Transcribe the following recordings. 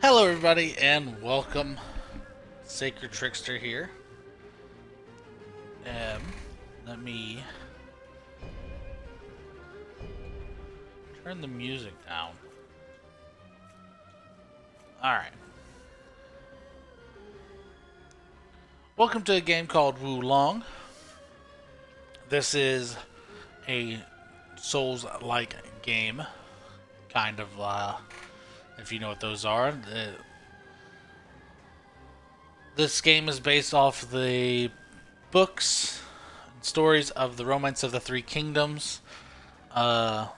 Hello, everybody, and welcome. Sacred Trickster here. Um, Let me turn the music down. Alright. Welcome to a game called Wu Long. This is a Souls-like game. Kind of, if you know what those are. This game is based off the books and stories of the Romance of the Three Kingdoms. They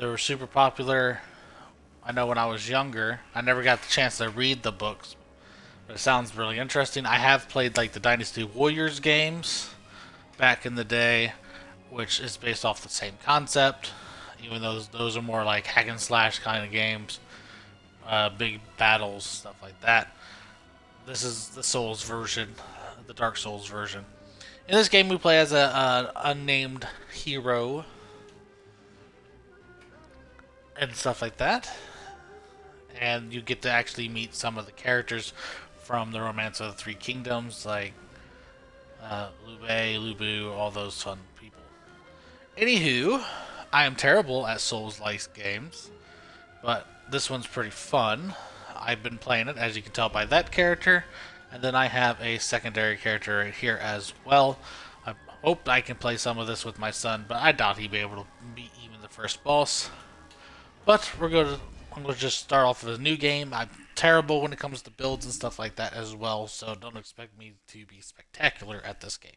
were super popular. I know when I was younger, I never got the chance to read the books, but it sounds really interesting. I have played like the Dynasty Warriors games back in the day, which is based off the same concept, even though those are more like hack and slash kind of games, big battles, stuff like that. This is the Souls version, the Dark Souls version. In this game, we play as a unnamed hero and stuff like that. And you get to actually meet some of the characters from the Romance of the Three Kingdoms, like Liu Bei, Lu Bu, all those fun people. Anywho, I am terrible at Souls-like games, but this one's pretty fun. I've been playing it, as you can tell by that character, and then I have a secondary character right here as well. I hope I can play some of this with my son, but I doubt he'd be able to beat even the first boss. But I'm going to just start off with a new game. I'm terrible when it comes to builds and stuff like that as well, so don't expect me to be spectacular at this game.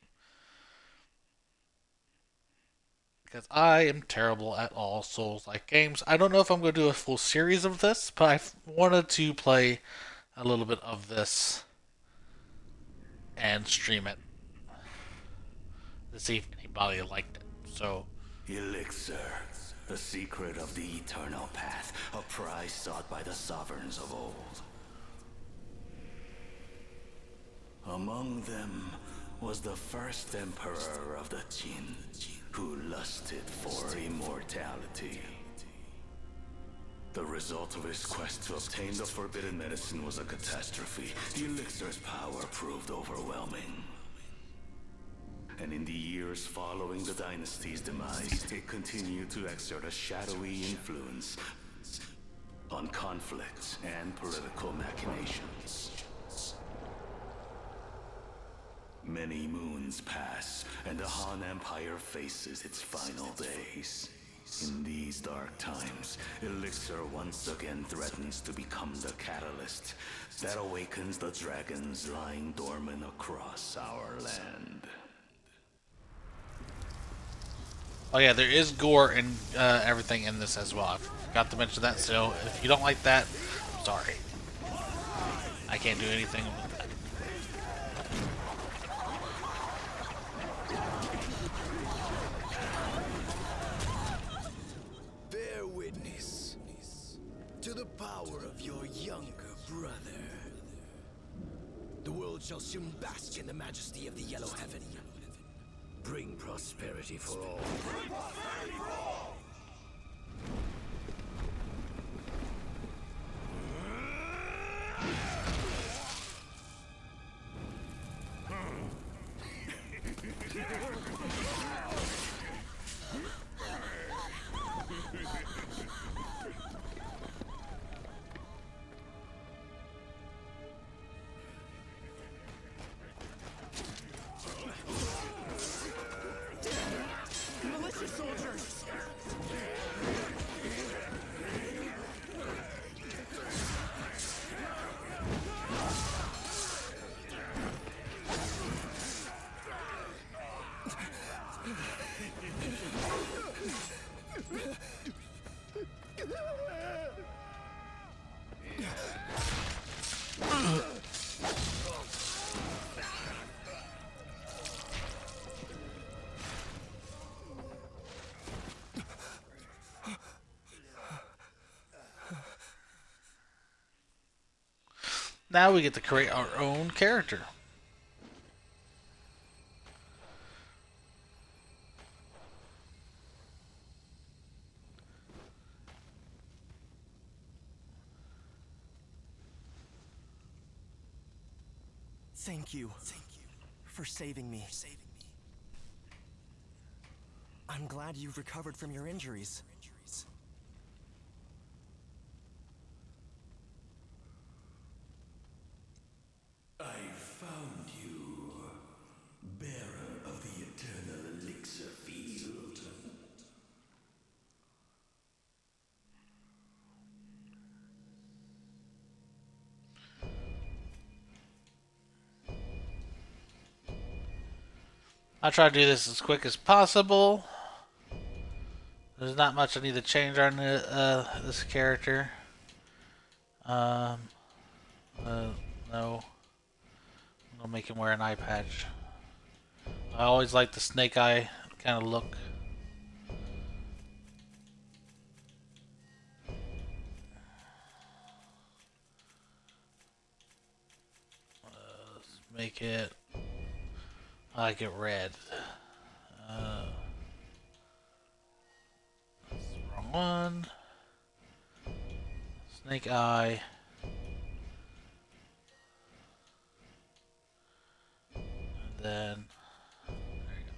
Because I am terrible at all Souls-like games. I don't know if I'm going to do a full series of this, but I wanted to play a little bit of this and stream it to see if anybody liked it. So, Elixir, the secret of the eternal path, a prize sought by the sovereigns of old. Among them was the first emperor of the Jin, who lusted for immortality. The result of his quest to obtain the forbidden medicine was a catastrophe. The elixir's power proved overwhelming. And in the years following the dynasty's demise, it continued to exert a shadowy influence on conflicts and political machinations. Many moons pass, and the Han Empire faces its final days. In these dark times, Elixir once again threatens to become the catalyst that awakens the dragons lying dormant across our land. oh yeah, there is gore and everything in this as well. I forgot to mention that, so if you don't like that, I'm sorry. I can't do anything with that. Bear witness to the power of your younger brother. The world shall soon bask in the majesty of the Yellow Heaven. Bring prosperity for all. Militia soldiers! Now we get to create our own character. Thank you for saving me. I'm glad you've recovered from your injuries. I found you, bearer of the eternal elixir field. I'll try to do this as quick as possible. There's not much I need to change on this character. No. I'll make him wear an eye patch. I always like the snake eye kind of look. Let's make it. I like it red. That's the wrong one. Snake eye. And then there you go.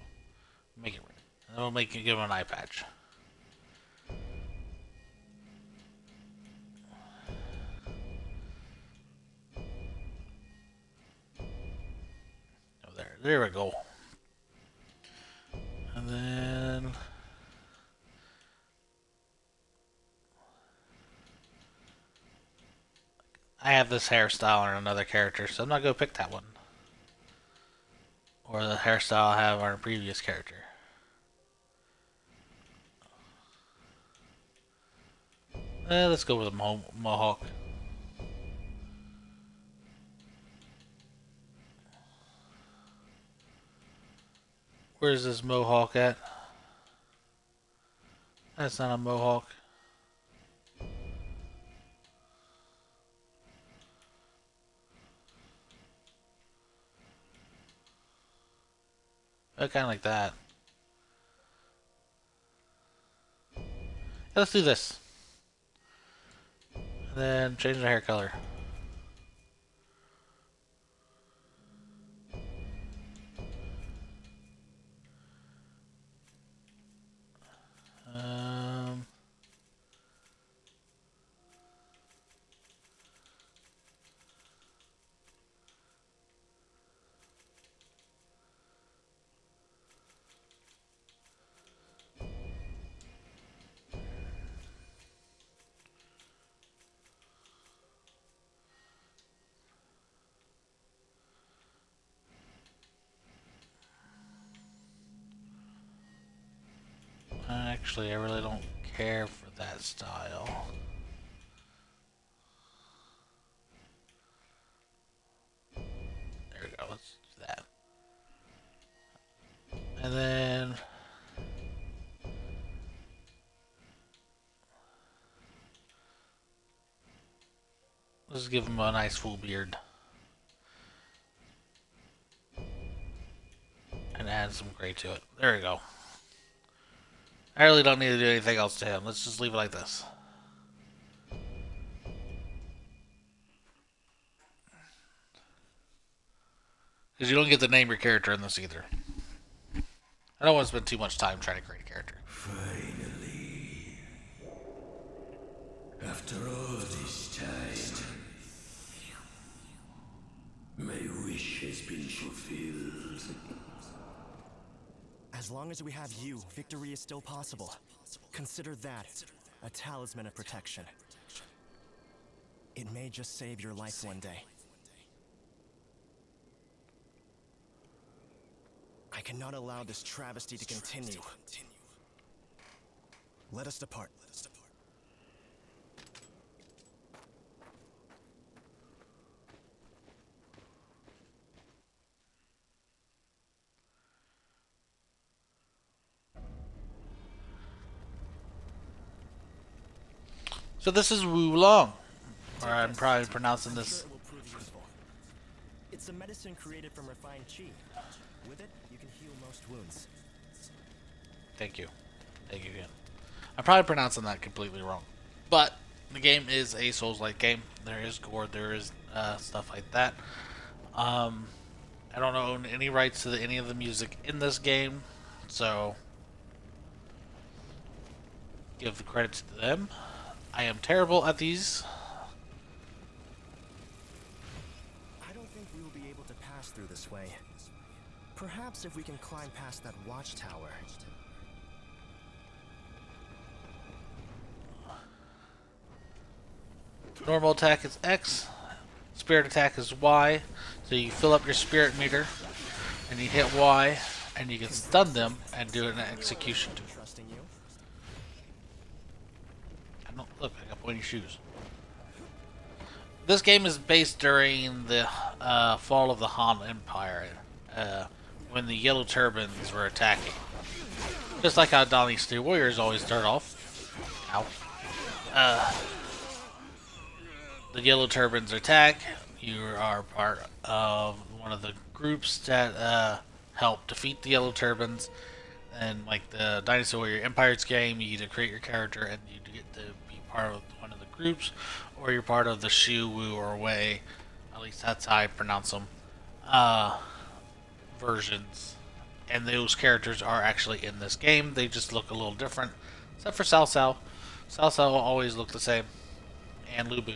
Make it red. And then we'll give him an eye patch. Oh, there we go. And then I have this hairstyle on another character, so I'm not going to pick that one. Or the hairstyle I have on a previous character. Let's go with a mohawk. Where's this mohawk at? That's not a mohawk. I kind of like that. Yeah, let's do this. And then change the hair color. Actually, I really don't care for that style. There we go, let's do that. And then let's give him a nice full beard. And add some gray to it. There we go. I really don't need to do anything else to him. Let's just leave it like this. Because you don't get to name your character in this either. I don't want to spend too much time trying to create a character. Finally. After all this time, my wish has been fulfilled. As long as we have you, victory is still possible. Consider that a talisman of protection. It may just save your life one day. I cannot allow this travesty to continue. Let us depart. So this is Wulong. Or I'm probably pronouncing this. I'm sure it will prove useful. It's a medicine created from refined chi. With it, you can heal most wounds. Thank you. Thank you again. I'm probably pronouncing that completely wrong. But the game is a Souls-like game. There is gore, there is stuff like that. I don't own any rights to any of the music in this game, so give the credits to them. I am terrible at these. I don't think we will be able to pass through this way. Perhaps if we can climb past that watchtower. Normal attack is X, spirit attack is Y, so you fill up your spirit meter, and you hit Y, and you can stun them and do an execution to them. Trusting you. Look, I got pointy shoes. This game is based during the fall of the Han Empire, when the Yellow Turbans were attacking. Just like how Dynasty Warriors always start off. Ow. The Yellow Turbans attack. You are part of one of the groups that help defeat the Yellow Turbans. And like the Dynasty Warrior Empires game, you either create your character and you get to be part of one of the groups, or you're part of the Shu, Wu, or Wei. At least that's how I pronounce them. Versions. And those characters are actually in this game. They just look a little different. Except for Cao Cao. Cao Cao will always look the same. And Lu Bu.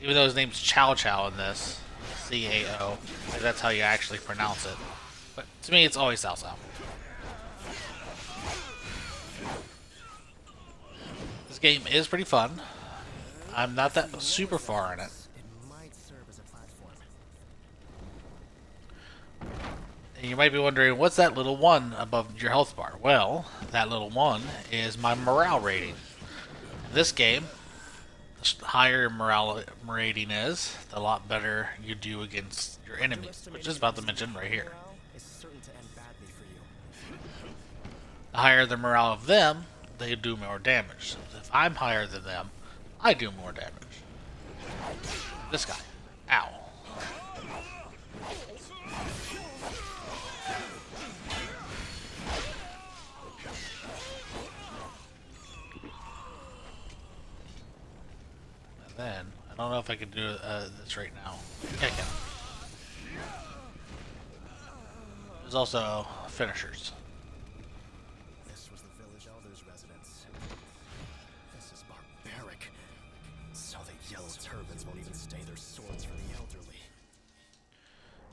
Even though his name's Chow Chow in this. C-A-O. That's how you actually pronounce it. But to me, it's always Cao Cao. This game is pretty fun. I'm not that super far in it. It might serve as a platform. And you might be wondering, what's that little one above your health bar? Well, that little one is my morale rating. In this game, the higher your morale rating is, the lot better you do against your enemies, which is about to mention right here. Is certain to end badly for you. The higher the morale of them, they do more damage. So if I'm higher than them, I do more damage. This guy. Ow. And then, I don't know if I can do this right now. Yeah, I can. There's also finishers. This was the village elder's residence. This is barbaric. So the Yellow Turbans won't even stay their swords for the elderly.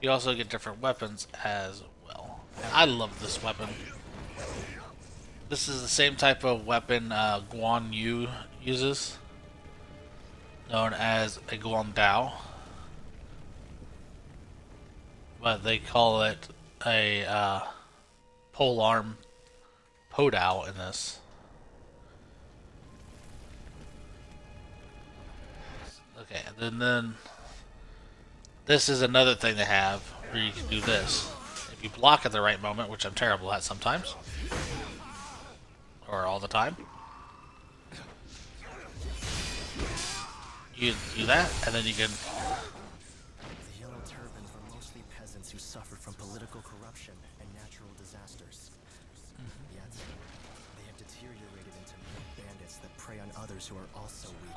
You also get different weapons as well. And I love this weapon. This is the same type of weapon Guan Yu uses, known as a Guan Dao. But they call it a polearm Podao in this. Okay, and then this is another thing they have where you can do this. If you block at the right moment, which I'm terrible at sometimes, or all the time, you do that, and then you can. The Yellow Turbans were mostly peasants who suffered from political corruption and natural disasters. Yet, they have deteriorated into mere bandits that prey on others who are also weak.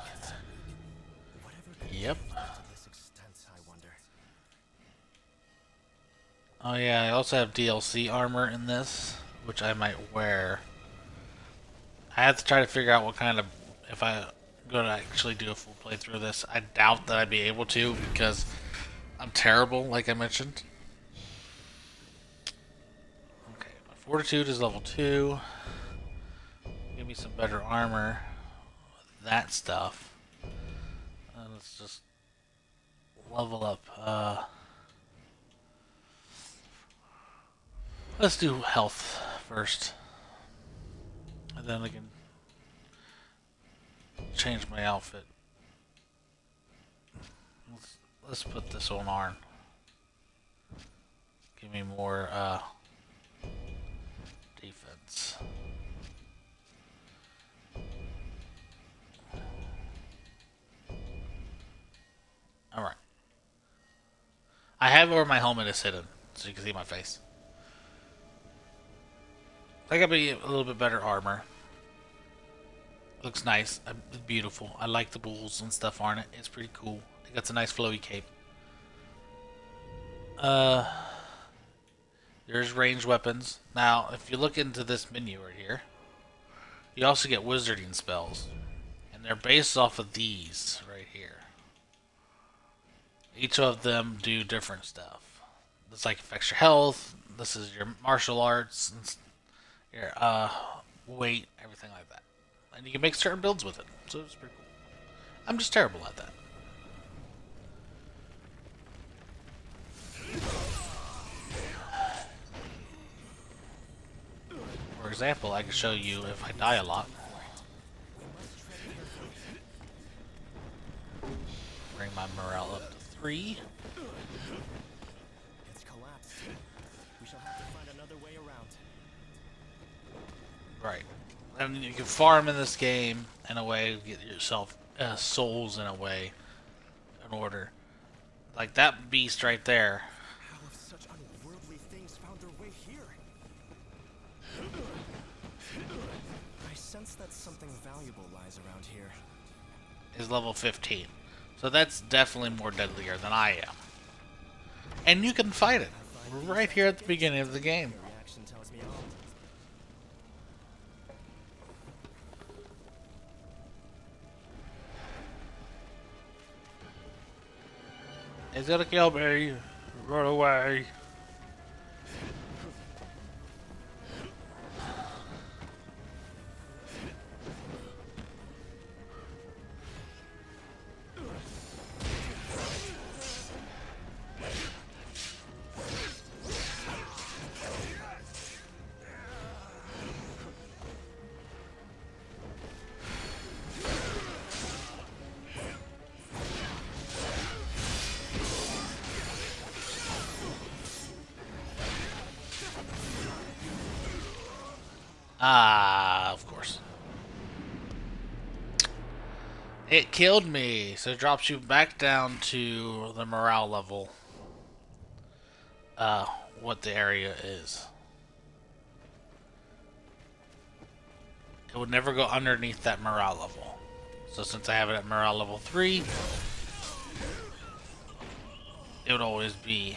Whatever could Yep. to this extent, I wonder. Oh yeah, I also have DLC armor in this, which I might wear. I have to try to figure out what kind of, if I'm going to actually do a full playthrough of this. I doubt that I'd be able to because I'm terrible, like I mentioned. Okay, my fortitude is level 2. Give me some better armor. That stuff. Let's just level up. Let's do health first. And then I can change my outfit. Let's put this on Arn. Give me more defense. Alright. I have where my helmet is hidden, so you can see my face. I got me a little bit better armor. Looks nice. It's beautiful. I like the bulls and stuff on it. It's pretty cool. It got a nice flowy cape. There's ranged weapons. Now, if you look into this menu right here, you also get wizarding spells. And they're based off of these right here. Each of them do different stuff. This like affects your health. This is your martial arts, your weight, everything like that. And you can make certain builds with it. So it's pretty cool. I'm just terrible at that. For example, I can show you if I die a lot. Bring my morale up to 3. It's collapsed. We shall have to find another way around. Right. And you can farm in this game in a way, get yourself souls in a way, in order. Like that beast right there. How have such unworldly things found their way here? I sense that something valuable lies around here. Is level 15. So that's definitely more deadlier than I am. And you can fight it right here at the beginning of the game. The reaction tells me all. He's gonna kill me. Run away. Ah, of course. It killed me, so it drops you back down to the morale level. What the area is. It would never go underneath that morale level. So since I have it at morale level 3, it would always be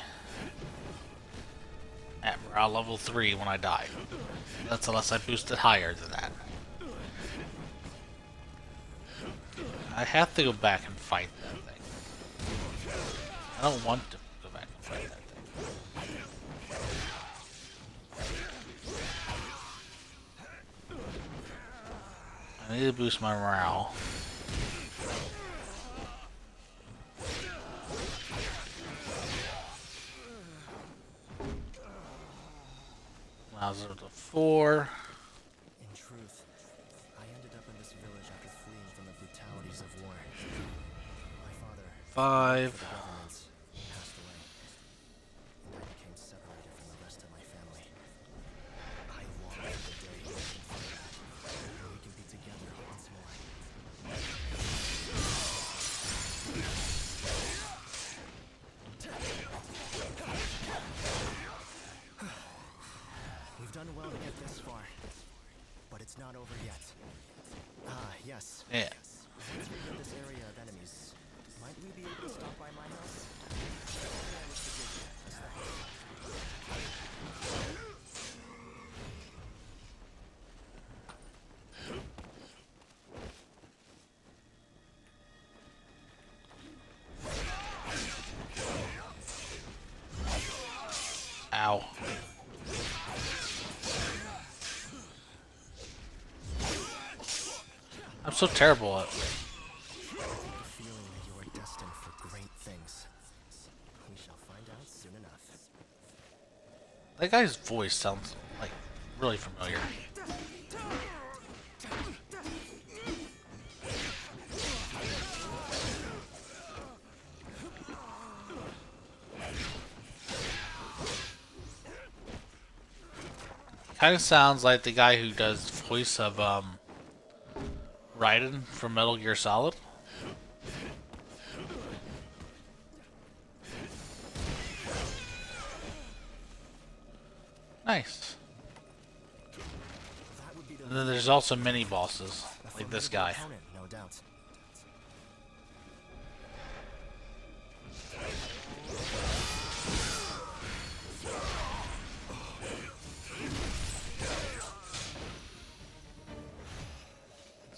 at morale level 3 when I die. That's unless I boost it higher than that. I have to go back and fight that thing. I don't want to go back and fight that thing. I need to boost my morale. Now it's up to 4. In truth, I ended up in this village after fleeing from the brutalities of war. My father, 5. for the governments, passed away, and I became separated from the rest of my family. I long for the day when we can be together once more. We've done well to get this far, but it's not over yet. Ah, yes. Yeah. Once we hit this area of enemies, might we be able to stop by my house? Ow. I'm so terrible at it. The feeling that you are destined for great things. We shall find out soon enough. That guy's voice sounds like really familiar. Kind of sounds like the guy who does voice of Raiden from Metal Gear Solid. Nice. That would be the And then there's also mini bosses like this guy. opponent, no doubt.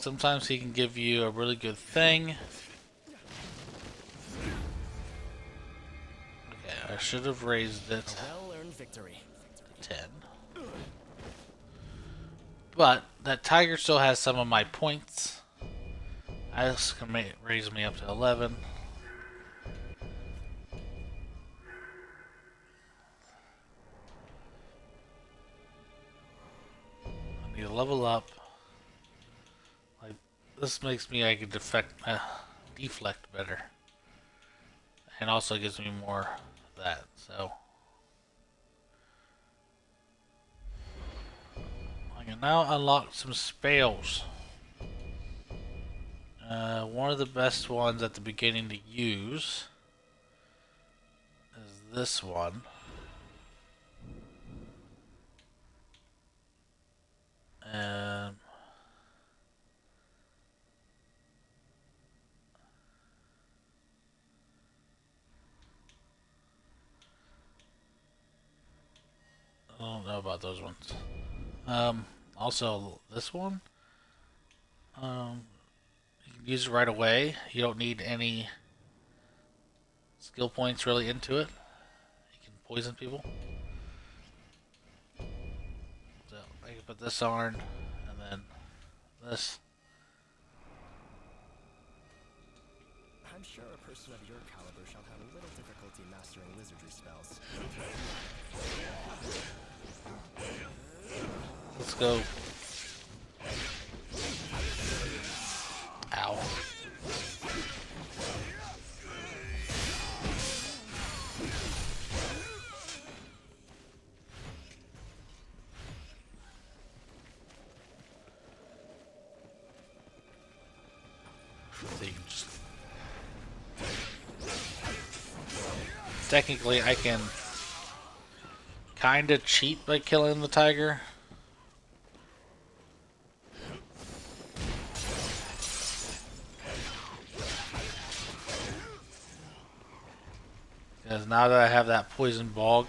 sometimes he can give you a really good thing. Okay, I should have raised it A well-earned victory. to 10. But that tiger still has some of my points. This can raise me up to 11. I need to level up. Like this makes me I can deflect better, and also gives me more of that. So I can now unlock some spells. One of the best ones at the beginning to use is this one. And I don't know about those ones. Also this one. You can use it right away. You don't need any skill points really into it. You can poison people. So I can put this on, and then this. I'm sure a person of your caliber shall have a little difficulty mastering wizardry spells. Let's go. Ow. So you can just... Technically, I can kind of cheat by killing the tiger. Because now that I have that poison bog,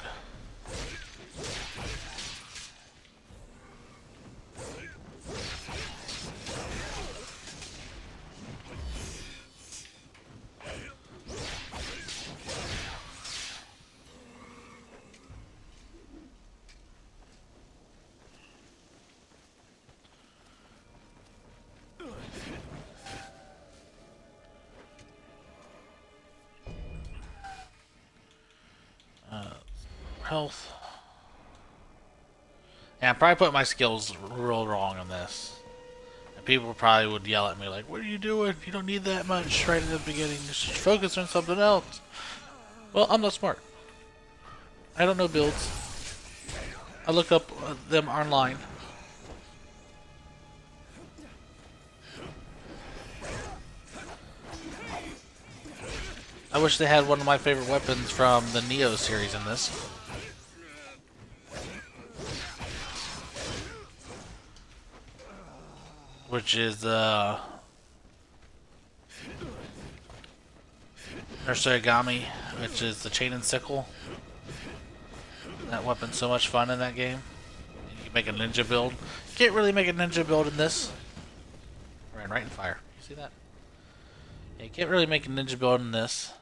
health. Yeah, I probably put my skills real wrong on this. And people probably would yell at me like, what are you doing? You don't need that much right at the beginning. Just focus on something else. Well, I'm not smart. I don't know builds. I look up them online. I wish they had one of my favorite weapons from the Neo series in this. Which is Nurseigami, which is the chain and sickle. That weapon's so much fun in that game. You can make a ninja build. You can't really make a ninja build in this. Ran right in fire. See that? Yeah, you can't really make a ninja build in this.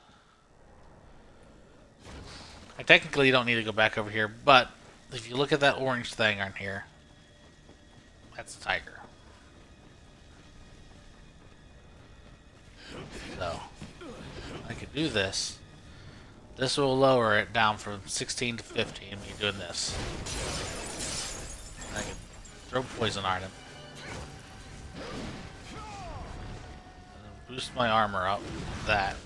I technically don't need to go back over here, but if you look at that orange thing on here, that's a tiger. So, I could do this. This will lower it down from 16 to 15 me doing this. I can throw poison on him. And then boost my armor up with that.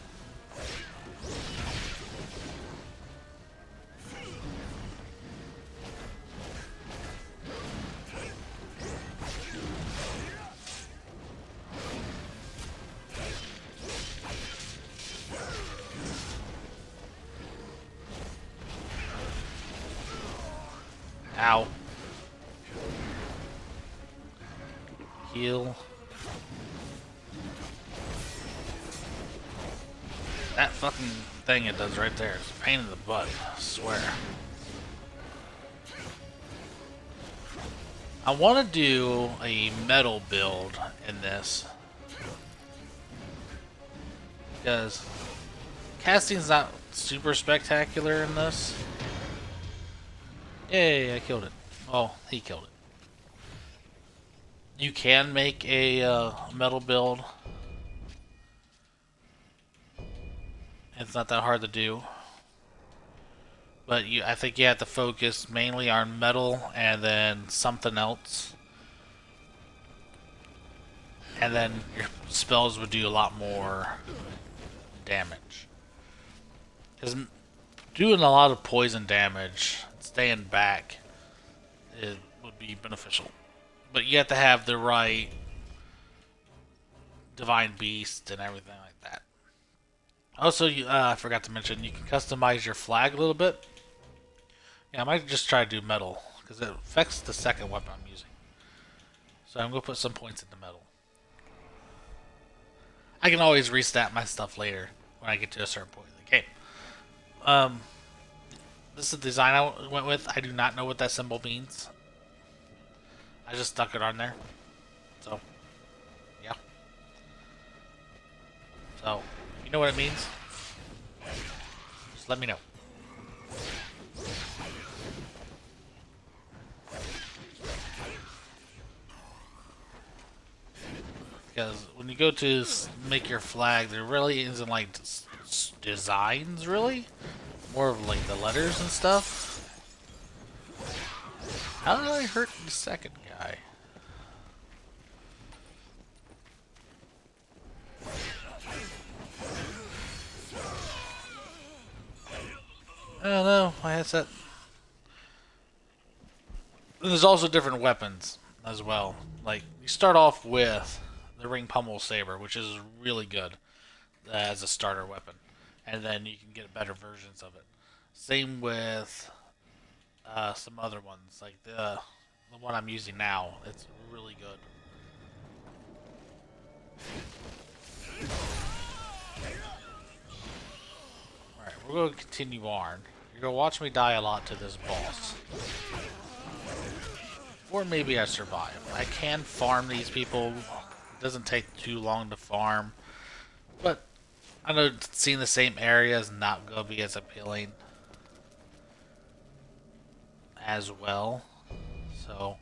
Ow. Heal. That fucking thing it does right there is a pain in the butt, I swear. I want to do a metal build in this because casting's not super spectacular in this. Yay, I killed it. Oh, he killed it. You can make a metal build. It's not that hard to do. But I think you have to focus mainly on metal and then something else. And then your spells would do a lot more damage. Because doing a lot of poison damage, staying back, it would be beneficial. But you have to have the right divine beast and everything like that. Also, I forgot to mention, you can customize your flag a little bit. Yeah, I might just try to do metal, because it affects the second weapon I'm using. So I'm going to put some points into metal. I can always restat my stuff later, when I get to a certain point in the game. This is the design I went with. I do not know what that symbol means. I just stuck it on there. So, yeah. So, if you know what it means, just let me know. Because when you go to make your flag, there really isn't like designs, really. More of like the letters and stuff. How did I hurt the second guy? I don't know. I had that. And there's also different weapons as well. Like, you start off with the Ring Pummel Saber, which is really good as a starter weapon. And then you can get better versions of it. Same with some other ones, like the one I'm using now. It's really good. Alright, we're going to continue on. You're going to watch me die a lot to this boss. Or maybe I survive. I can farm these people. It doesn't take too long to farm. But I know seeing the same area is not going to be as appealing as well. So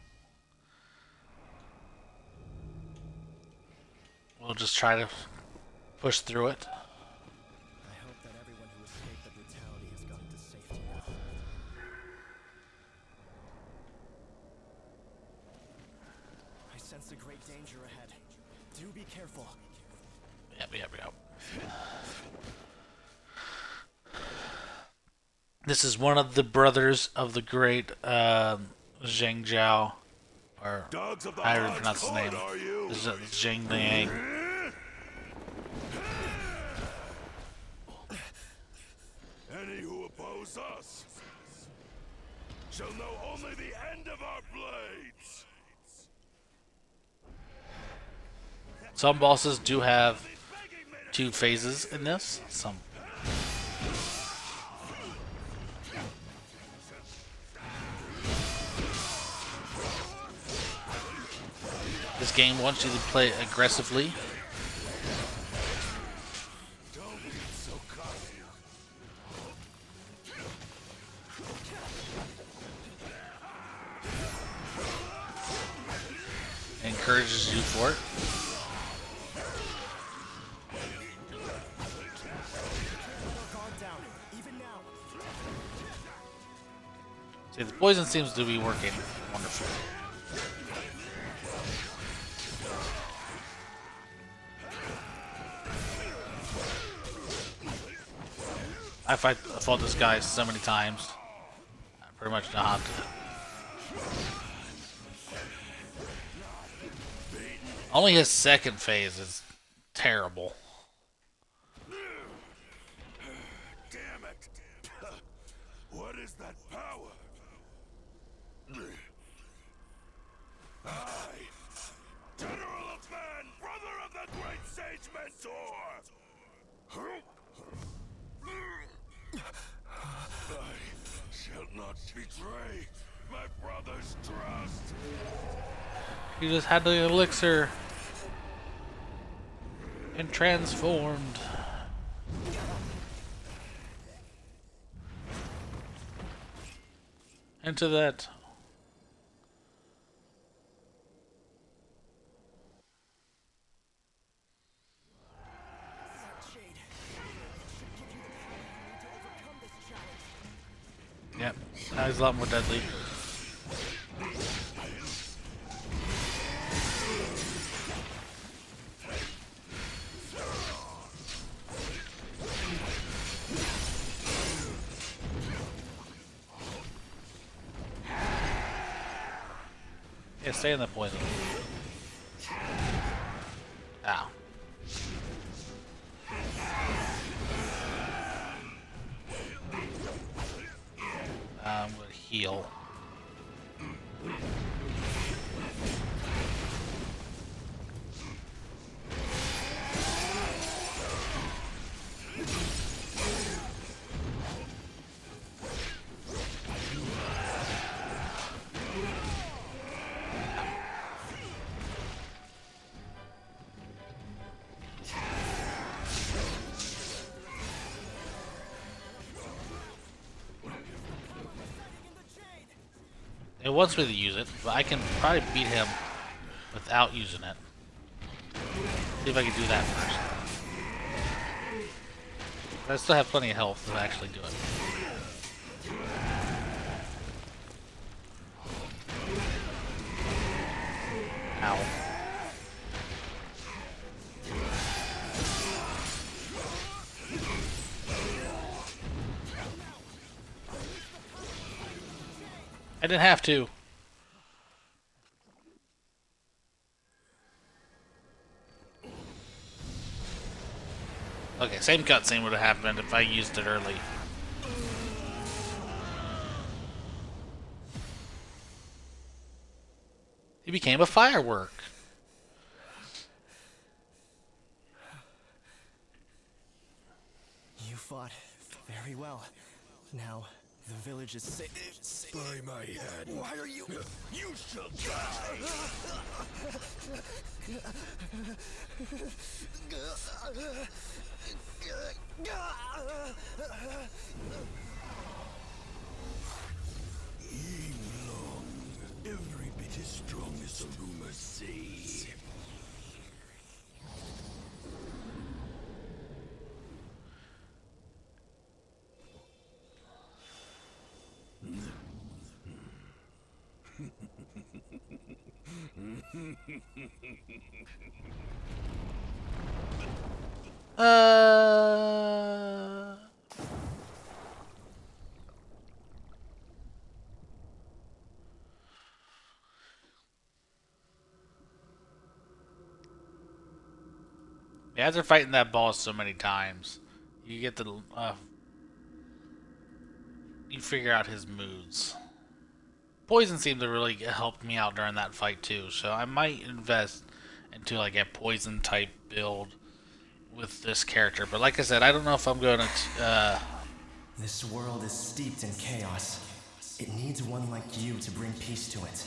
we'll just try to push through it. I hope that everyone who escaped the brutality has gotten to safety now. I sense a great danger ahead. Do be careful. Yep. This is one of the brothers of the great Zheng Zhao, or I already pronounced his name. This is Zheng Liang. Any who oppose us shall know only the end of our blades. Some bosses do have 2 phases in this. Some. This game wants you to play aggressively. It encourages you for it. See, the poison seems to be working wonderfully. I fought this guy so many times. I pretty much know how to. Only his second phase is terrible. Damn it! What is that power? I, General of Man, brother of the great sage mentor. I shall not betray my brother's trust. You just had the elixir and transformed. Into that. Yep, now he's a lot more deadly. Yeah, stay in the poison. Ow. I'm gonna heal. It wants me to use it, but I can probably beat him without using it. See if I can do that first. But I still have plenty of health to actually do it. Ow. I didn't have to. Okay, same cutscene would have happened if I used it early. He became a firework. You fought very well. Now, the village is safe. By my head. Why are you? You shall die. Long, every bit as strong as the rumors say. Uh. Yeah, after fighting that boss so many times, you get the you figure out his moods. Poison seemed to really help me out during that fight too, so I might invest into like a poison type build with this character. But like I said, I don't know if I'm going to. This world is steeped in chaos. It needs one like you to bring peace to it.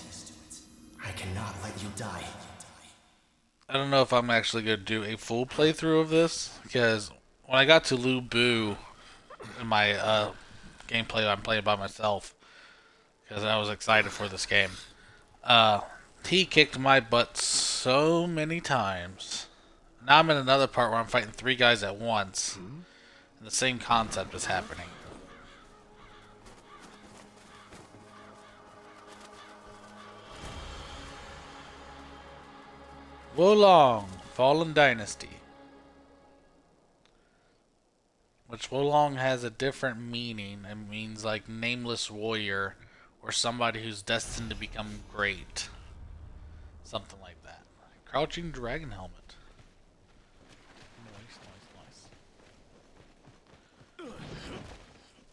I cannot let you die. I don't know if I'm actually going to do a full playthrough of this, because when I got to Lu Bu in my gameplay, I'm playing by myself, because I was excited for this game. He kicked my butt so many times. Now I'm in another part where I'm fighting 3 guys at once, and the same concept is happening. Long Fallen Dynasty. Which Long has a different meaning. It means like nameless warrior or somebody who's destined to become great. Something like that. Crouching dragon helmet. Nice.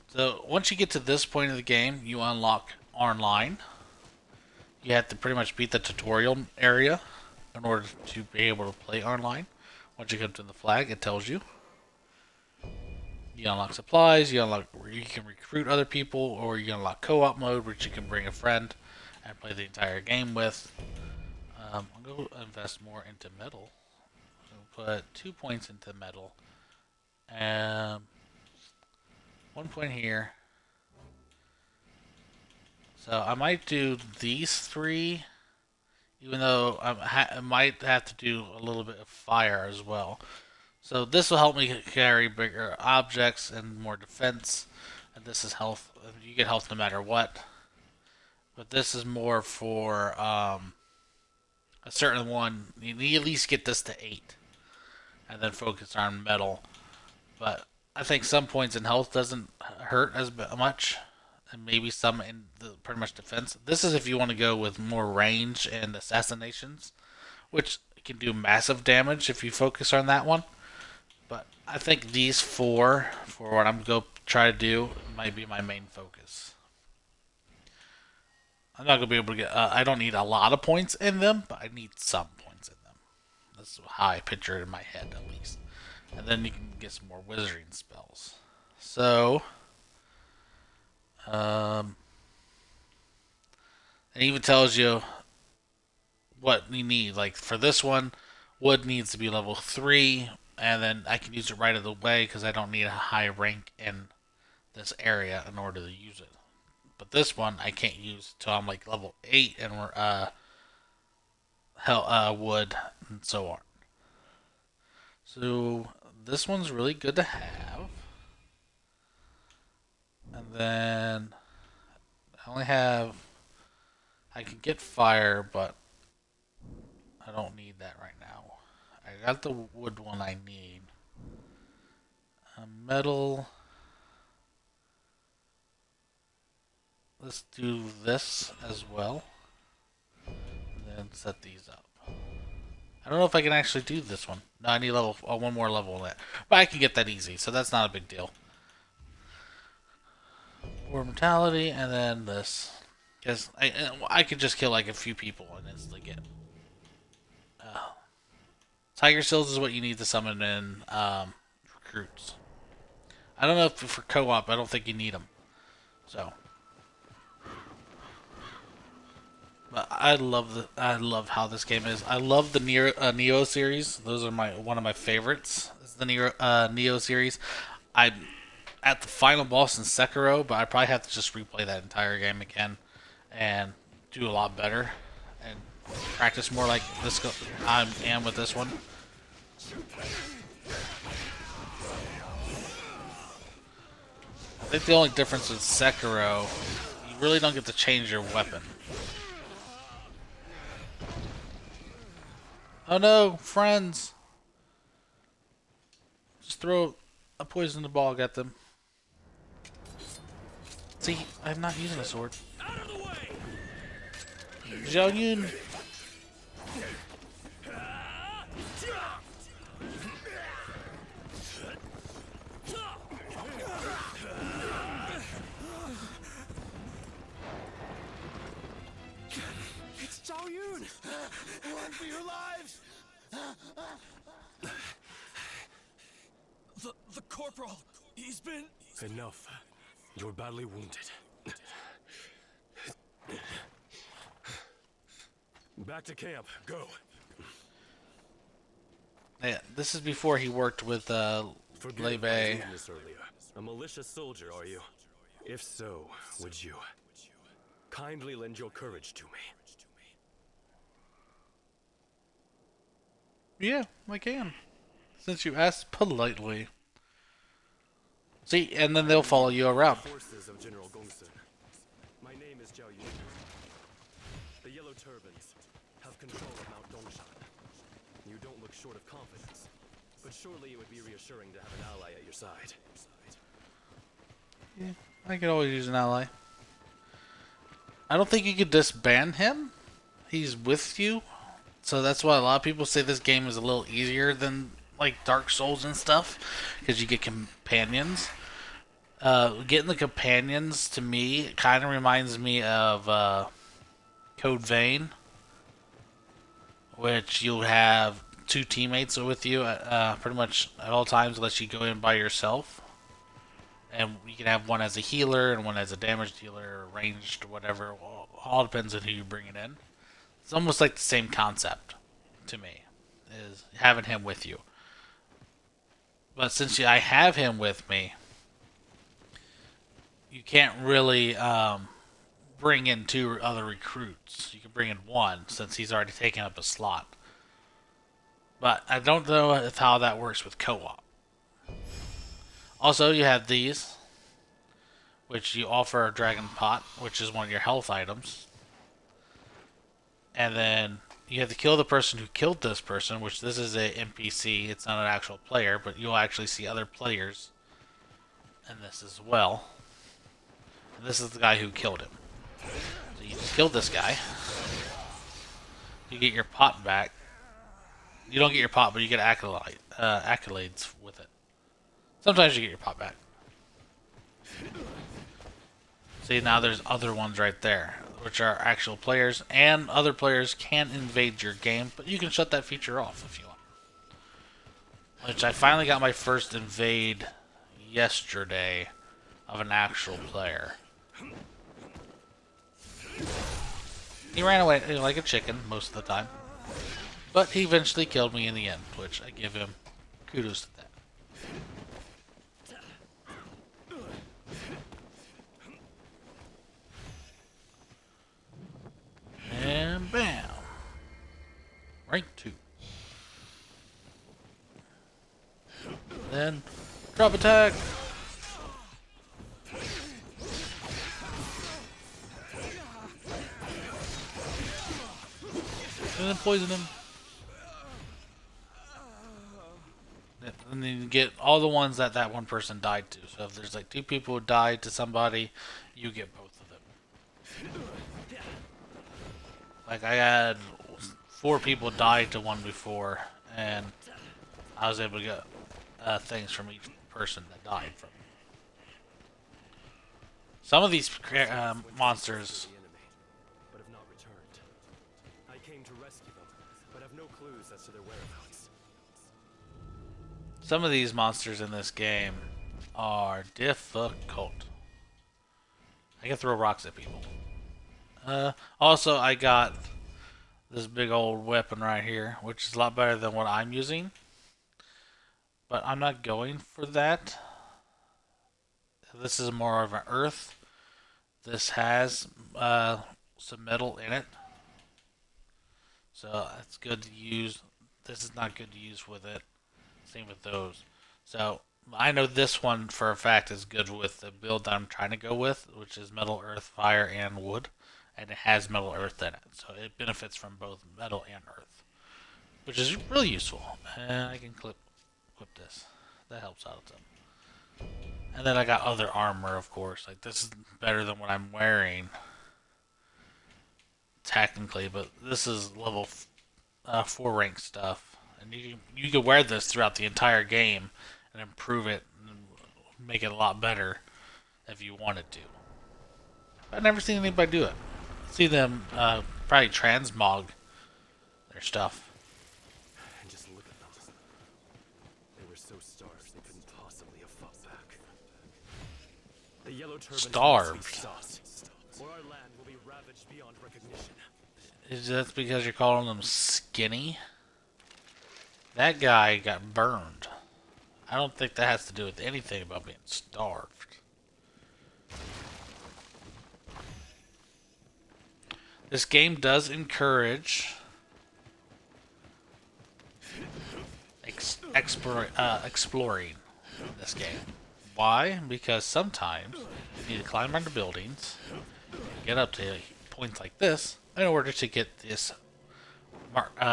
So once you get to this point of the game, you unlock online. You have to pretty much beat the tutorial area in order to be able to play online. Once you come to the flag, it tells you. You unlock supplies, you unlock where you can recruit other people, or you unlock co-op mode, which you can bring a friend and play the entire game with. I'll go invest more into metal. So put 2 points into metal, and 1 point here. So I might do these 3, even though I might have to do a little bit of fire as well. So this will help me carry bigger objects and more defense. And this is health. You get health no matter what. But this is more for a certain one. You need at least get this to 8. And then focus on metal. But I think some points in health doesn't hurt as much. And maybe some in the pretty much defense. This is if you want to go with more range and assassinations. Which can do massive damage if you focus on that one. But I think these 4, for what I'm going to try to do, might be my main focus. I'm not going to be able to get... I don't need a lot of points in them, but I need some points in them. That's how I picture it in my head, at least. And then you can get some more wizarding spells. So... it even tells you what you need. Like, for this one, wood needs to be level 3... And then I can use it right out of the way because I don't need a high rank in this area in order to use it. But this one I can't use until I'm like level 8 and wood and so on. So this one's really good to have. And then I can get fire, but I don't need that right now. I got the wood one I need. Metal. Let's do this as well. And then set these up. I don't know if I can actually do this one. No, I need one more level in that. But I can get that easy, so that's not a big deal. War mentality, and then this. Because I could just kill like a few people and instantly get... Tiger Seals is what you need to summon in recruits. I don't know if for co-op, I don't think you need them. So, but I love how this game is. I love the Neo series. Those are one of my favorites. It's the Neo series. I'm at the final boss in Sekiro, but I probably have to just replay that entire game again and do a lot better and practice more like this. I am with this one. I think the only difference with Sekiro, you really don't get to change your weapon. Oh no, friends! Just throw a poisoned ball at them. See, I'm not using a sword. Zhao Yun! Run for your lives! The corporal, he's been... Enough. You're badly wounded. Back to camp. Go. Yeah, this is before he worked with Forgive my Lebe. rudeness earlier. A malicious soldier, are you? If so, would you kindly lend your courage to me? Yeah, I can. Since you asked politely. See, and then they'll follow you around. Forces of General Gongsun. My name is Zhao Yun. The Yellow Turbans have control of Mount Dongshan. You don't look short of confidence, but surely it would be reassuring to have an ally at your side. Yeah, I could always use an ally. I don't think you could disband him. He's with you. So that's why a lot of people say this game is a little easier than like Dark Souls and stuff, because you get companions. Getting the companions to me kind of reminds me of Code Vein, which you'll have 2 teammates with you pretty much at all times, unless you go in by yourself. And you can have one as a healer and one as a damage dealer, or ranged, or whatever. All depends on who you bring it in. It's almost like the same concept to me, is having him with you. But since I have him with me, you can't really bring in 2 other recruits. You can bring in 1 since he's already taken up a slot. But I don't know if how that works with co-op. Also, you have these, which you offer a dragon pot, which is one of your health items. And then you have to kill the person who killed this person, which this is a NPC. It's not an actual player, but you'll actually see other players in this as well. And this is the guy who killed him. So you just killed this guy. You get your pot back. You don't get your pot, but you get accolades with it. Sometimes you get your pot back. See, now there's other ones right there, which are actual players, and other players can invade your game, but you can shut that feature off if you want. Which I finally got my first invade yesterday of an actual player. He ran away like a chicken most of the time, but he eventually killed me in the end, which I give him kudos to that. And bam! Rank 2. Then, drop attack! And then poison him. And then you get all the ones that that one person died to. So if there's like 2 people who died to somebody, you get both of them. Like I had 4 people die to one before, and I was able to get things from each person that died from. Some of these monsters. But have not returned. I came to rescue them, but have no clues as to their whereabouts. Some of these monsters in this game are difficult. I can throw rocks at people. Also, I got this big old weapon right here, which is a lot better than what I'm using. But I'm not going for that. This is more of an earth. This has some metal in it. So it's good to use. This is not good to use with it. Same with those. So I know this one for a fact is good with the build that I'm trying to go with, which is metal, earth, fire, and wood. And it has metal earth in it, so it benefits from both metal and earth, which is really useful. And I can clip this. That helps out a ton. And then I got other armor, of course. Like this is better than what I'm wearing, technically, but this is level 4 rank stuff, and you can wear this throughout the entire game and improve it and make it a lot better if you wanted to. I've never seen anybody do it. See them probably transmog their stuff. And just look at them. They were so starved they couldn't possibly have fought back. The yellow turbans Starved. must be stopped, or our land will be ravaged beyond recognition. Is that because you're calling them skinny? That guy got burned. I don't think that has to do with anything about being starved. This game does encourage exploring this game. Why? Because sometimes you need to climb under buildings, get up to points like this in order to get this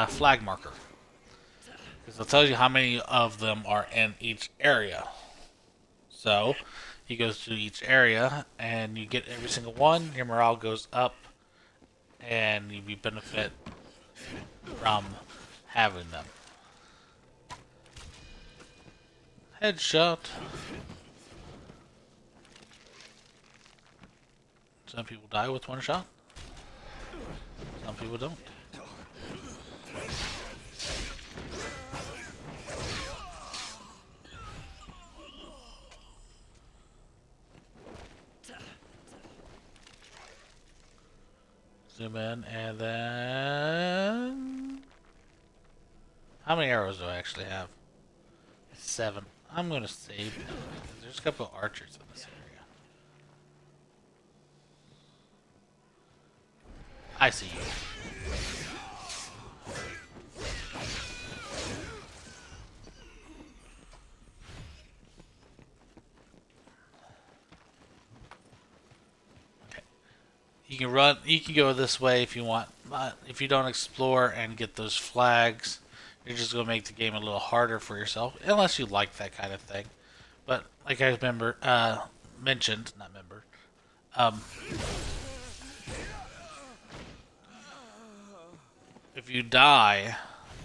flag marker. Because it tells you how many of them are in each area. So he goes to each area and you get every single one, your morale goes up, and you benefit from having them. Headshot. Some people die with one shot. Some people don't. zoom in, and then how many arrows do I actually have? 7. I'm gonna save it. There's a couple of archers in this area. I see you. You can run. You can go this way if you want, but if you don't explore and get those flags, you're just gonna make the game a little harder for yourself, unless you like that kind of thing. But like I mentioned, not member, if you die,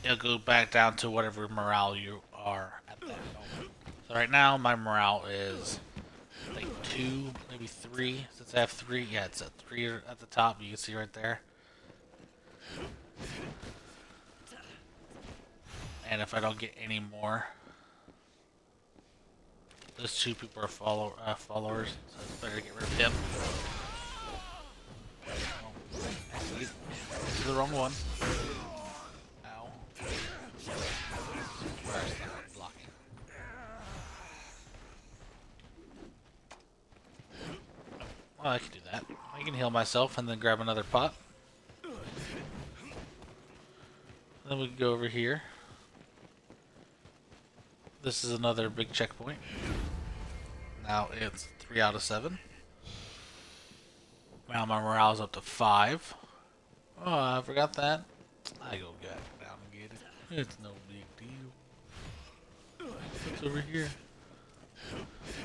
it'll go back down to whatever morale you are at that moment. So right now, my morale is like 2, maybe 3. Since I have 3, yeah, it's at 3 at the top. You can see right there. And if I don't get any more, those 2 people are followers, so it's better to get rid of him. Actually, the wrong one. Ow. Where's that one blocking? Well, I can do that. I can heal myself and then grab another pot. Then we can go over here. This is another big checkpoint. Now it's 3 out of 7. Now my morale's up to 5. Oh, I forgot that. I go back down and get it. It's no big deal. What's over here?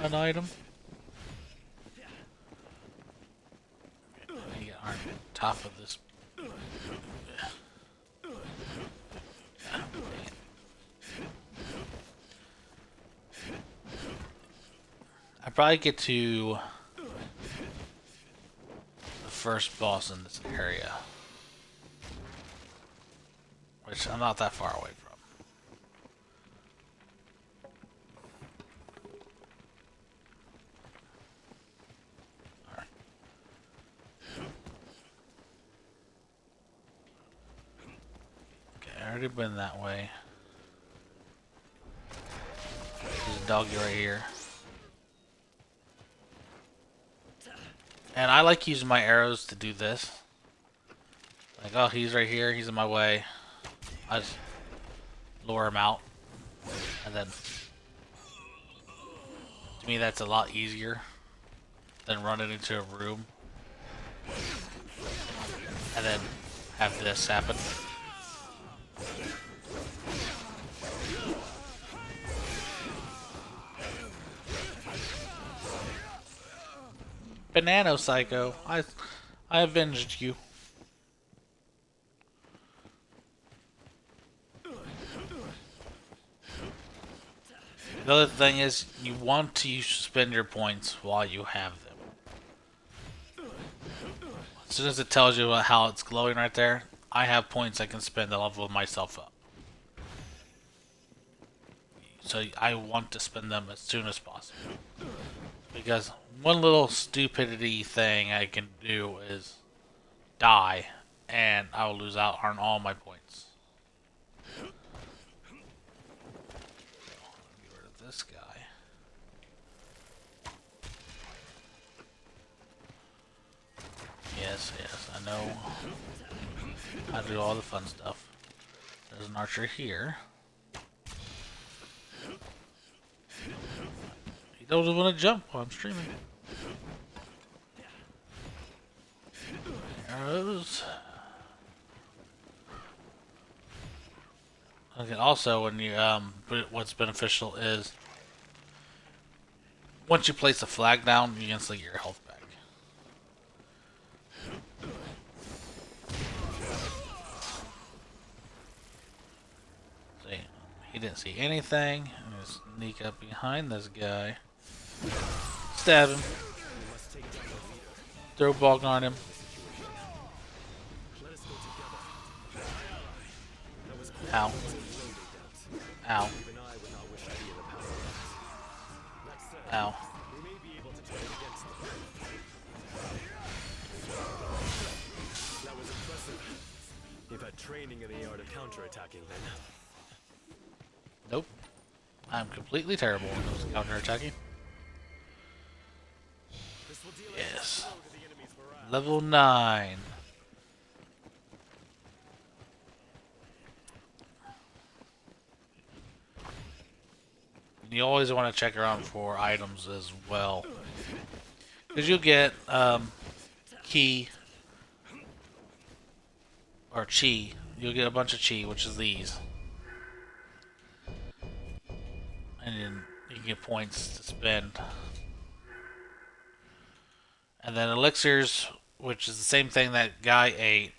An item. I get on top of this. I probably get to the first boss in this area, which I'm not that far away from. Alright. Okay, I already been that way. There's a doggy right here. And I like using my arrows to do this. Like, oh, he's right here, he's in my way. I just lure him out. And then, to me, that's a lot easier than running into a room. And then have this happen. Banana Psycho, I avenged you. The other thing is, you want to spend your points while you have them. As soon as it tells you how it's glowing right there, I have points I can spend to level myself up. So I want to spend them as soon as possible. Because one little stupidity thing I can do is die, and I will lose out on all my points. So, get rid of this guy. Yes, I know how to do all the fun stuff. There's an archer here. He doesn't want to jump while I'm streaming. Arrows. Okay, also when you what's beneficial is once you place a flag down, you instantly get your health back. See, he didn't see anything. I'm gonna sneak up behind this guy. Stab him. Throw bog on him. Ow. Ow. Ow. training in the art of counterattacking then. Nope. I'm completely terrible when it comes to counterattacking. This will deal Yes. a blow to the enemy's morale. Level 9. You always want to check around for items as well. Because you'll get key or chi. You'll get a bunch of chi, which is these. And then you can get points to spend. And then elixirs, which is the same thing that guy ate.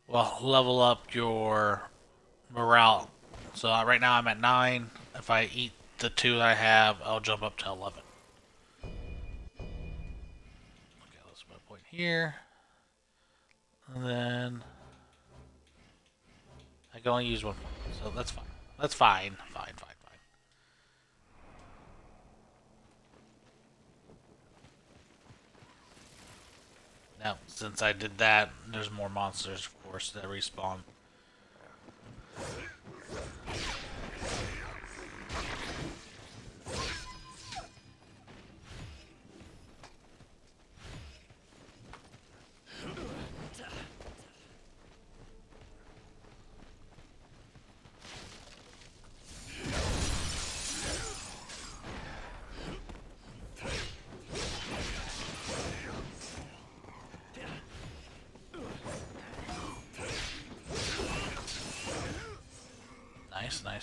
Will level up your morale. So right now I'm at 9. If I eat the 2 that I have, I'll jump up to 11. Okay, let's put a point here. And then I can only use 1 point, so that's fine. That's fine. Fine. Now, since I did that, there's more monsters, of course, that respawn.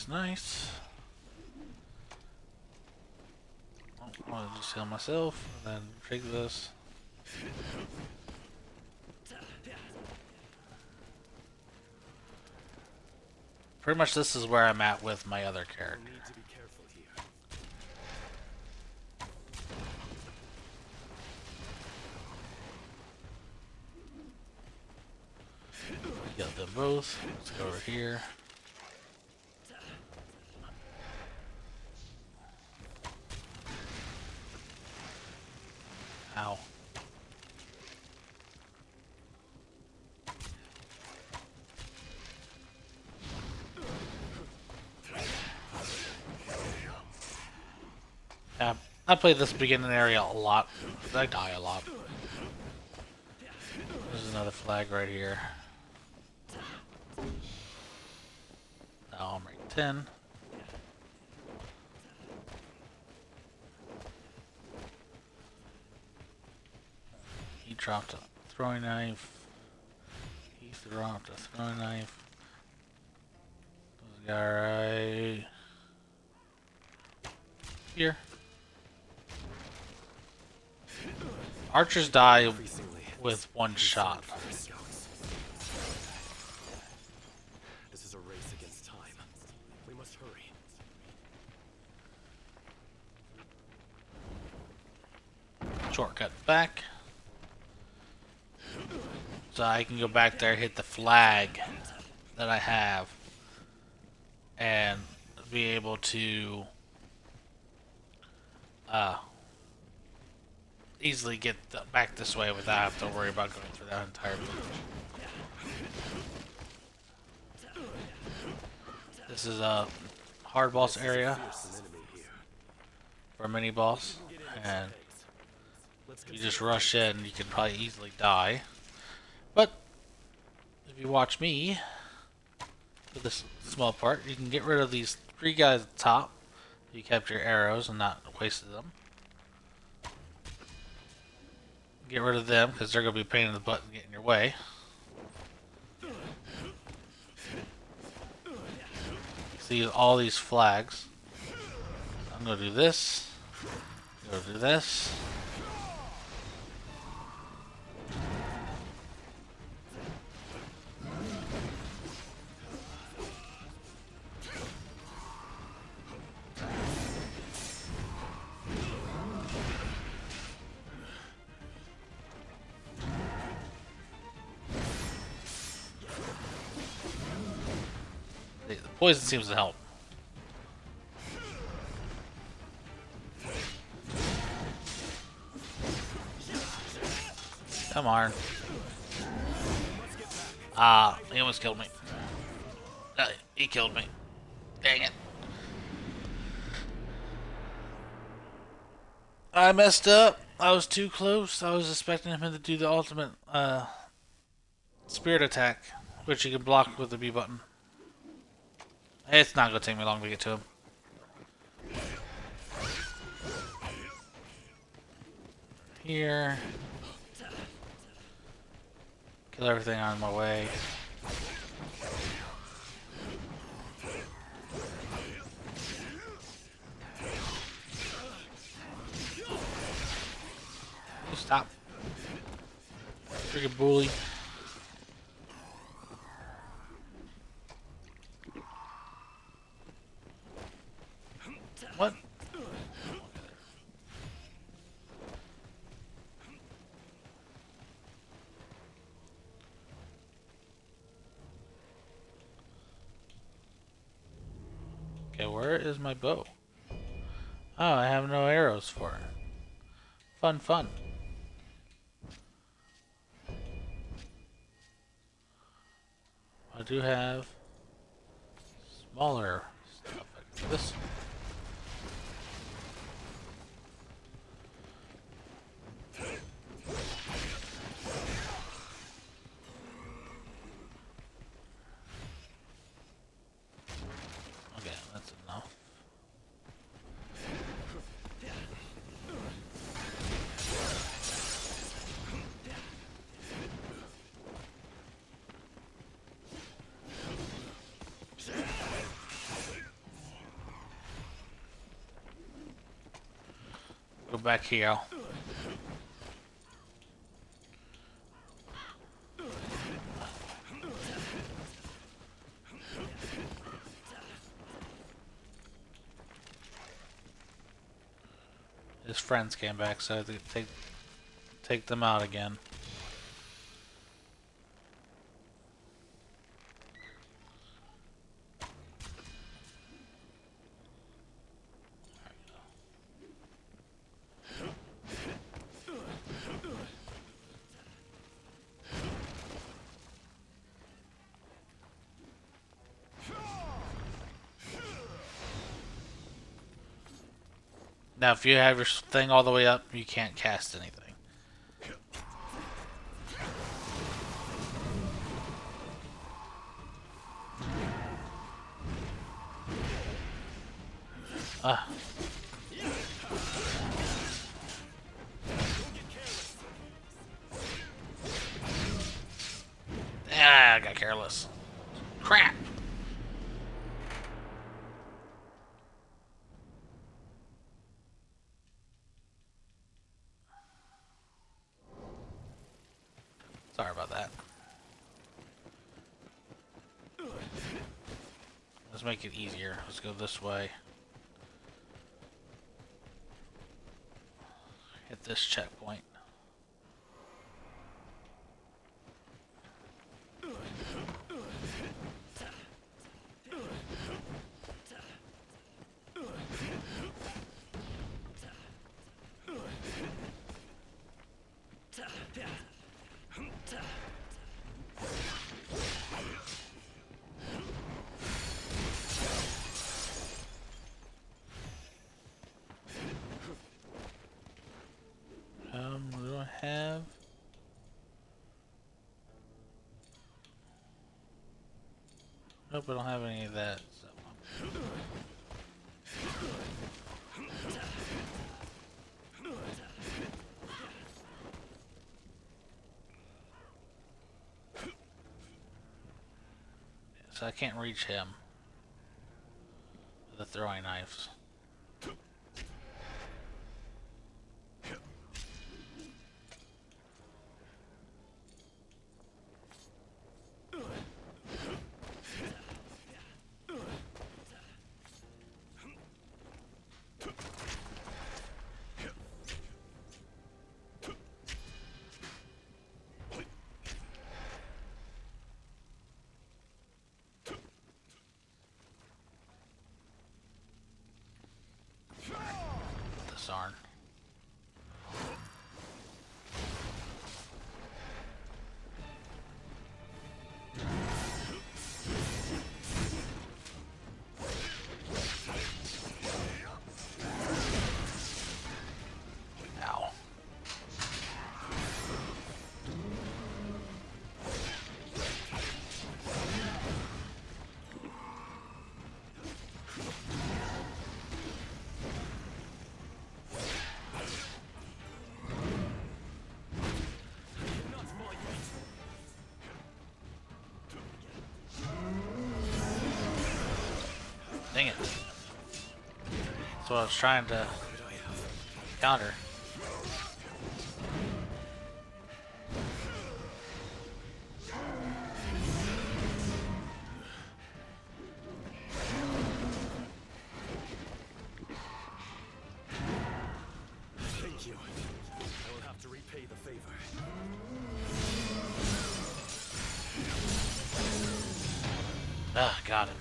Nice. Oh, I want to just heal myself, and then take this. Pretty much this is where I'm at with my other character. Need to be careful here. Got them both. Let's go over here. Ow. I play this beginning area a lot. I die a lot. There's another flag right here. Now I'm rank 10. He dropped a throwing knife. He dropped a throwing knife. This guy right here. Archers die Increasingly, with one shot. Scouts. This is a race against time. We must hurry. Shortcut back. So I can go back there, hit the flag that I have, and be able to easily get back this way without having to worry about going through that entire village. This is a hard boss area Fearsome enemy here. for a mini boss, and Let's you just rush in, you can probably easily die. But if you watch me for this small part, you can get rid of these 3 guys at the top. You kept your arrows and not wasted them. Get rid of them because they're going to be a pain in the butt and get in your way. See all these flags. I'm going to do this. I'm going to do this. The poison seems to help. Come on. Ah, he almost killed me. He killed me. Dang it. I messed up. I was too close. I was expecting him to do the ultimate spirit attack, which you can block with the B button. It's not going to take me long to get to him. Here. Kill everything on my way. Stop. Freaking bully. What? Okay, where is my bow? Oh, I have no arrows for it. Fun, fun. I do have smaller stuff like this. Okay, that's enough. Go back here. His friends came back, so I have to take them out again. Now, if you have your thing all the way up, you can't cast anything. Ah. Ah, I got careless. Crap. Sorry about that. Let's make it easier. Let's go this way. Hit this checkpoint. What do I have? Nope, I don't have any of that. So. So I can't reach him with the throwing knives. Darn. Dang it. That's what I was trying to counter. Thank you. I will have to repay the favor. Ah, got him.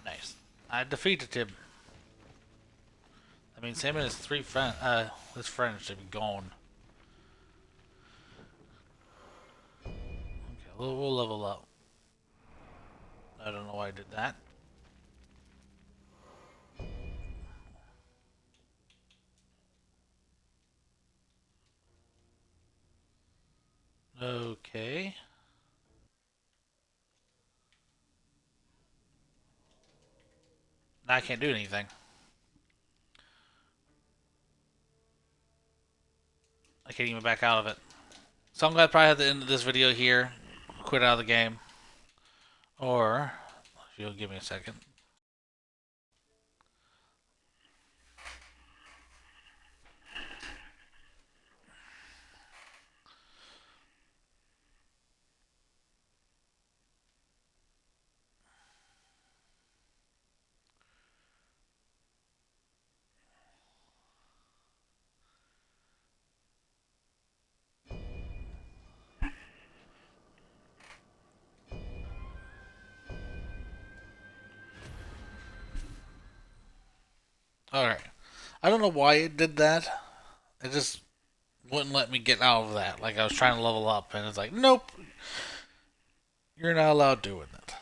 Nice. I defeated him. I mean, him and his his friends should be gone. Okay, we'll level up. I don't know why I did that. Okay. Now I can't do anything. I can't even back out of it. So I'm glad I probably have to end this video here. Quit out of the game. Or, if you'll give me a second. Alright. I don't know why it did that. It just wouldn't let me get out of that. Like I was trying to level up and it's like, nope. You're not allowed doing it.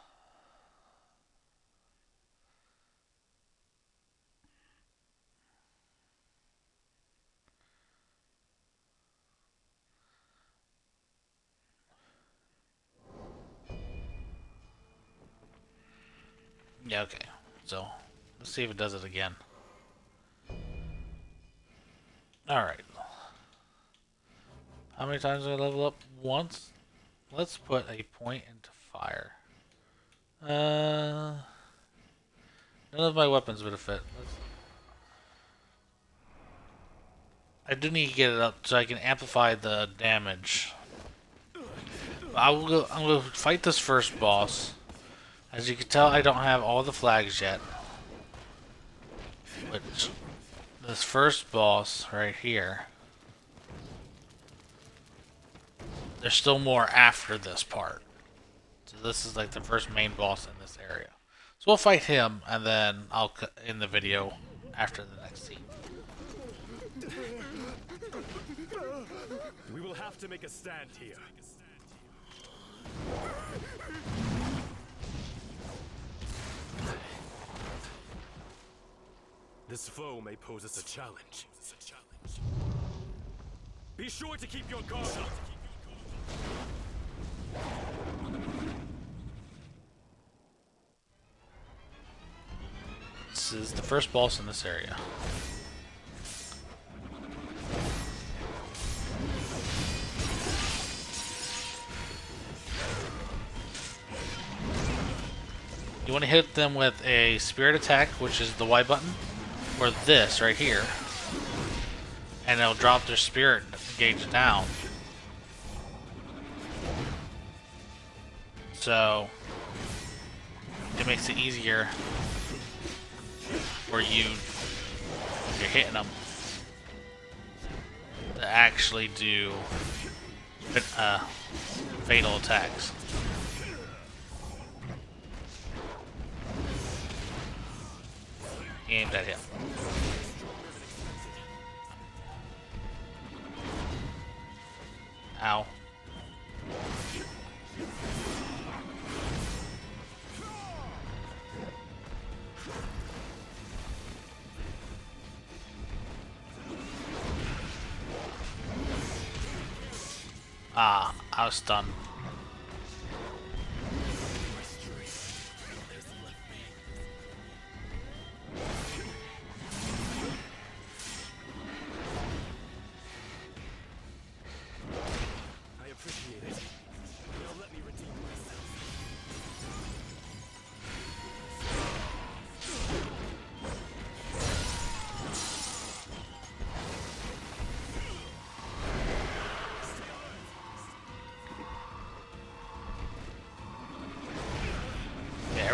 Yeah, okay. So, let's see if it does it again. Alright. How many times did I level up? Once? Let's put a point into fire. None of my weapons would have fit. I do need to get it up so I can amplify the damage. I'm gonna fight this first boss. As you can tell, I don't have all the flags yet. Which, this first boss right here, there's still more after this part. So this is like the first main boss in this area. So we'll fight him, and then I'll end the video after the next scene. We will have to make a stand here. This foe may pose us a challenge. Be sure to keep your guard up. This is the first boss in this area. You want to hit them with a spirit attack, which is the Y button, or this right here, and it'll drop their spirit gauge down. So it makes it easier for you, if you're hitting them, to actually do fatal attacks. Aimed at him. Ow. Ah, I was stunned.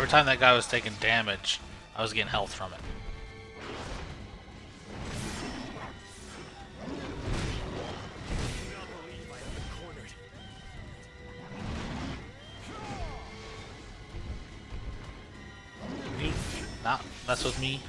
time that guy was taking damage, I was getting health from it. Can you not mess with me?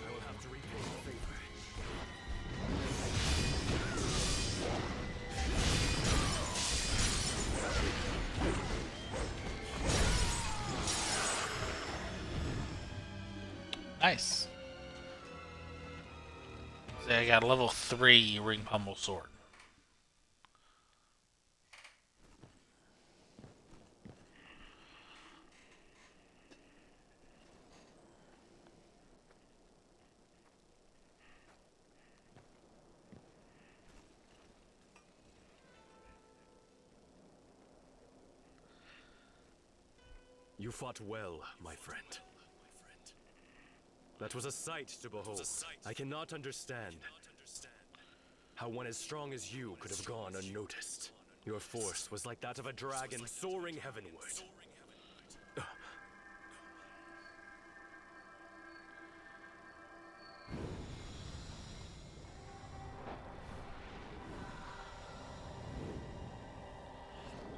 I will have to repay the favor. Nice. See, I got a level 3 ring pummel sword. You fought well, my friend. That was a sight to behold. I cannot understand how one as strong as you could have gone unnoticed. Your force was like that of a dragon soaring heavenward.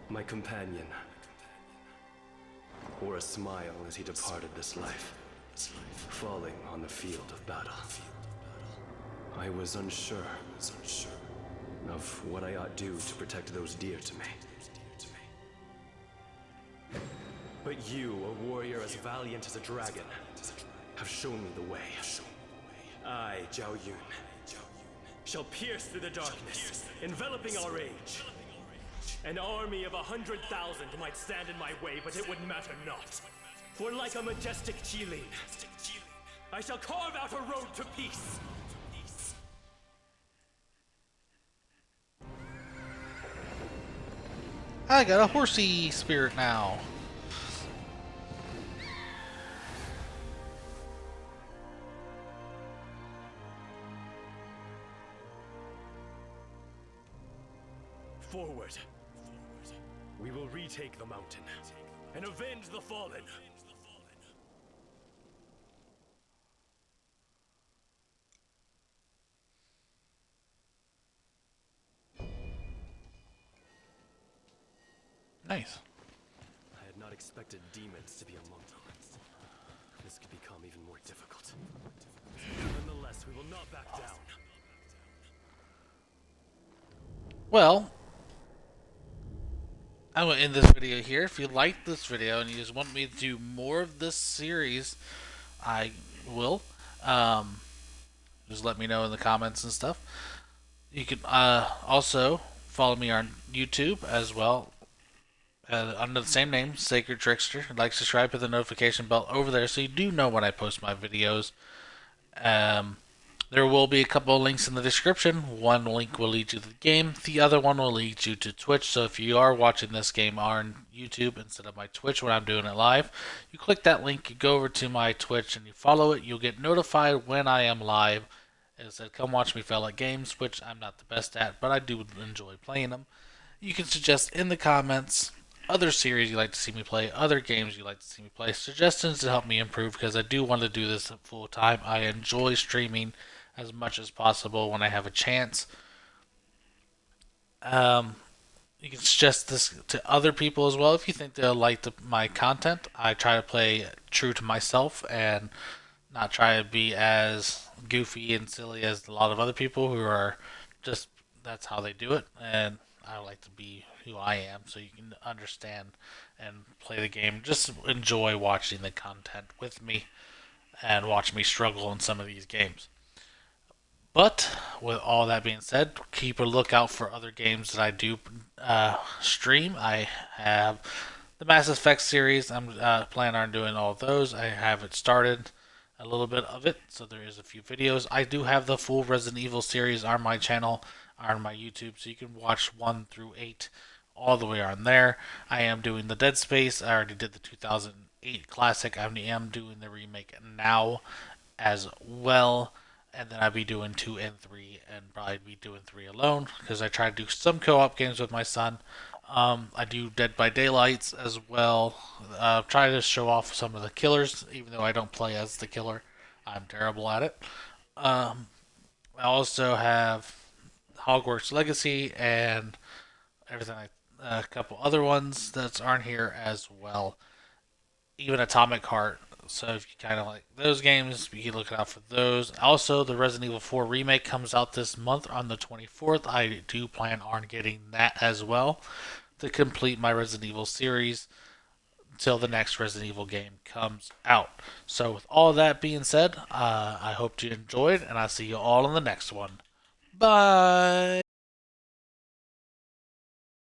My companion wore a smile as he departed this life, falling on the field of battle. I was unsure of what I ought do to protect those dear to me. But you, a warrior as valiant as a dragon, have shown me the way. I, Zhao Yun, shall pierce through the darkness, enveloping our age. An army of 100,000 might stand in my way, but it would matter not. For like a majestic Qilin, I shall carve out a road to peace. I got a horsey spirit now. Forward. We will retake the mountain and avenge the fallen. Nice. I had not expected demons to be among them. This could become even more difficult. Nonetheless, we will not back down. Well, I'm going to end this video here. If you liked this video and you just want me to do more of this series, I will. Just let me know in the comments and stuff. You can also follow me on YouTube as well. Under the same name, Sacred Trickster. Like, subscribe, hit the notification bell over there so you do know when I post my videos. There will be a couple of links in the description. One link will lead you to the game. The other one will lead you to Twitch. So if you are watching this game on YouTube instead of my Twitch when I'm doing it live, you click that link, you go over to my Twitch, and you follow it. You'll get notified when I am live. It said, come watch me fail at games, which I'm not the best at, but I do enjoy playing them. You can suggest in the comments other series you'd like to see me play, other games you'd like to see me play, suggestions to help me improve, because I do want to do this full time. I enjoy streaming as much as possible when I have a chance. You can suggest this to other people as well if you think they'll like my content. I try to play true to myself and not try to be as goofy and silly as a lot of other people who are just, that's how they do it. And I like to be who I am so you can understand and play the game. Just enjoy watching the content with me and watch me struggle in some of these games. But with all that being said, keep a lookout for other games that I do stream. I have the Mass Effect series. I'm planning on doing all of those. I have it started. a little bit of it, so there is a few videos. I do have the full Resident Evil series on my channel, on my YouTube, so you can watch 1 through 8 all the way on there. I am doing the Dead Space. I already did the 2008 classic. I am doing the remake now as well. And then I'll be doing 2 and 3, and probably be doing 3 alone, because I try to do some co-op games with my son. I do Dead by Daylights as well. Try to show off some of the killers, even though I don't play as the killer. I'm terrible at it. I also have Hogwarts Legacy and everything like a couple other ones that aren't here as well. Even Atomic Heart. So if you kind of like those games, you can look out for those. Also, the Resident Evil 4 remake comes out this month on the 24th. I do plan on getting that as well to complete my Resident Evil series until the next Resident Evil game comes out. So with all that being said, I hope you enjoyed, and I'll see you all in the next one. Bye!